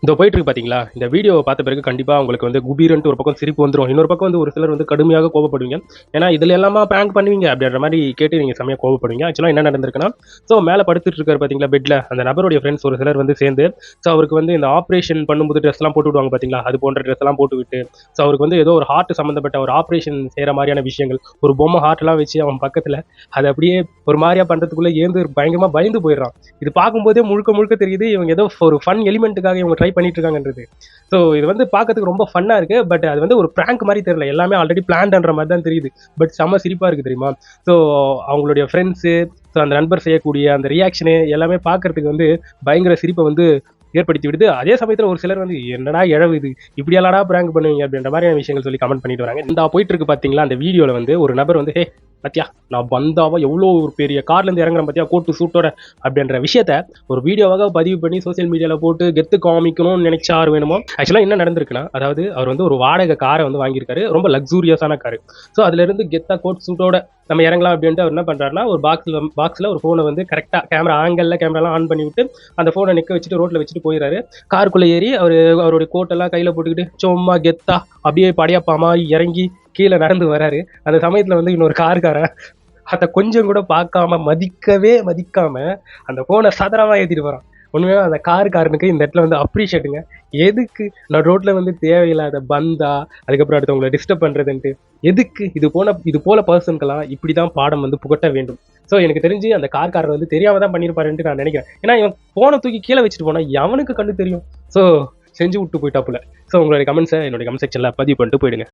இந்த போயிட்டு இருக்கு பாத்தீங்களா, இந்த வீடியோவை பார்த்த பிறகு கண்டிப்பா உங்களுக்கு வந்து குபீரன்ட்டு ஒரு பக்கம் சிரிப்பு வந்துரும். இன்னொரு பக்கம் வந்து ஒரு சிலர் வந்து கடுமையாக கோவப்படுவீங்க. ஏன்னா இதுல எல்லாமா பிராங்க் பண்ணுவீங்க அப்படின்ற மாதிரி கேட்டு நீங்க செமையா கோவப்படுவீங்க. ஆக்சுவலா என்ன நடந்திருக்குன்னா, ஸோ மேல படுத்துட்டு இருக்காரு பாத்தீங்களா பெட்ல, அந்த நபருடைய ஃப்ரெண்ட்ஸ் ஒரு சிலர் வந்து சேர்ந்து, ஸோ அவருக்கு வந்து இந்த ஆப்ரேஷன் பண்ணும்போது ட்ரெஸ் எல்லாம் போட்டு விடுவாங்க பாத்தீங்களா, அது போன்ற ட்ரெஸ் எல்லாம் போட்டு விட்டு, ஸோ அவருக்கு வந்து ஏதோ ஒரு ஹார்ட் சம்பந்தப்பட்ட ஒரு ஆப்ரேஷன் செய்யற மாதிரியான விஷயங்கள், ஒரு பொம்மை ஹார்ட் எல்லாம் வச்சு அவன் பக்கத்துல அதை அப்படியே ஒரு மாதிரியா பண்றதுக்குள்ள ஏந்து பயங்கரமா பயந்து போயிடுறான். இது பார்க்கும்போதே முழுக்க முழுக்க தெரியுது இவங்க ஏதோ ஒரு ஃபன் எலிமெண்ட்டுக்காக இவங்க ட்ரை பண்ணிட்டு இருக்காங்கன்றது. ஸோ இது வந்து பார்க்கறதுக்கு ரொம்ப ஃபன்னா இருக்கு. பட் அது வந்து ஒரு பிராங்க் மாதிரி தெரியல, எல்லாமே ஆல்ரெடி பிளான்ன்ற மாதிரி தான் தெரியுது. பட் செம்ம சிரிப்பா இருக்கு தெரியுமா. ஸோ அவங்களுடைய ஃப்ரெண்ட்ஸு, ஸோ அந்த நண்பர் செய்யக்கூடிய அந்த ரியாக்ஷனு எல்லாமே பார்க்கறதுக்கு வந்து பயங்கர சிரிப்பை வந்து ஏற்படுத்தி விடுது. அதே சமயத்தில் ஒரு சிலர் வந்து என்னடா இழவு இது, இப்படியெல்லாடா பிராங்க் பண்ணுவீங்க அப்படின்ற மாதிரியான விஷயங்கள் சொல்லி கமெண்ட் பண்ணிட்டு வராங்க. இந்த போயிட்டு இருக்கு பார்த்தீங்களா, அந்த வீடியோவில் வந்து ஒரு நபர் வந்து ஹே பத்தியா நான் வந்தாவா எவ்வளோ ஒரு பெரிய கார்லேருந்து இறங்குறேன் பத்தியா கோட்டு சூட்டோட அப்படின்ற விஷயத்த ஒரு வீடியோவாக பதிவு பண்ணி சோசியல் மீடியாவில் போட்டு கெத்து காமிக்கணும்னு நினைச்சாரு வேணுமோ. ஆக்சுவலாக என்ன நடந்திருக்குன்னா, அதாவது அவர் வந்து ஒரு வாடகை காரை வந்து வாங்கியிருக்காரு, ரொம்ப லக்ஸூரியஸான காரு. ஸோ அதுலேருந்து கெத்தா கோட் சூட்டோட நம்ம இறங்கலாம் அப்படின்ட்டு அவர் என்ன பண்ணுறாருன்னா, ஒரு பாக்ஸில் ஒரு ஃபோனை வந்து கரெக்டாக கேமரா ஆங்கிளில் கேமராலாம் ஆன் பண்ணி விட்டு அந்த ஃபோனை நிற்க வச்சுட்டு ரோட்டில் வச்சுட்டு போயிடுறாரு. காருக்குள்ளே ஏறி அவருடைய கோட்டெல்லாம் கையில் போட்டுக்கிட்டு சும்மா கெத்தா அப்படியே படையப்பா மாதிரி இறங்கி கீழே நடந்து வராரு. அந்த சமயத்தில் வந்து இன்னொரு காருக்காரன் அதை கொஞ்சம் கூட பார்க்காம மதிக்காம அந்த ஃபோனை சதறமாக ஏற்றிட்டு போகிறான். உண்மையாக அந்த காருக்காரனுக்கு இந்த இடத்துல வந்து அப்ரிஷியேட்டுங்க. எதுக்கு நான் ரோட்டில் வந்து தேவையில்லாத பந்தா, அதுக்கப்புறம் அடுத்தவங்களை டிஸ்டர்ப் பண்ணுறதுன்ட்டு, எதுக்கு இது போல பர்சனுக்கெல்லாம் இப்படி தான் பாடம் வந்து புகட்ட வேண்டும். ஸோ எனக்கு தெரிஞ்சு அந்த கார்காரர் வந்து தெரியாம தான் பண்ணியிருப்பாருன்ட்டு நான் நினைக்கிறேன். ஏன்னா இவன் போனை தூக்கி கீழே வச்சுட்டு போனா எவனுக்கு கண்டு தெரியும். ஸோ செஞ்சு விட்டு போயிட்டாப்புல. ஸோ உங்களுடைய கமெண்ட்ஸை என்னுடைய கமெண்ட் செக்ஷனில் பதிவு பண்ணிட்டு போயிடுங்க.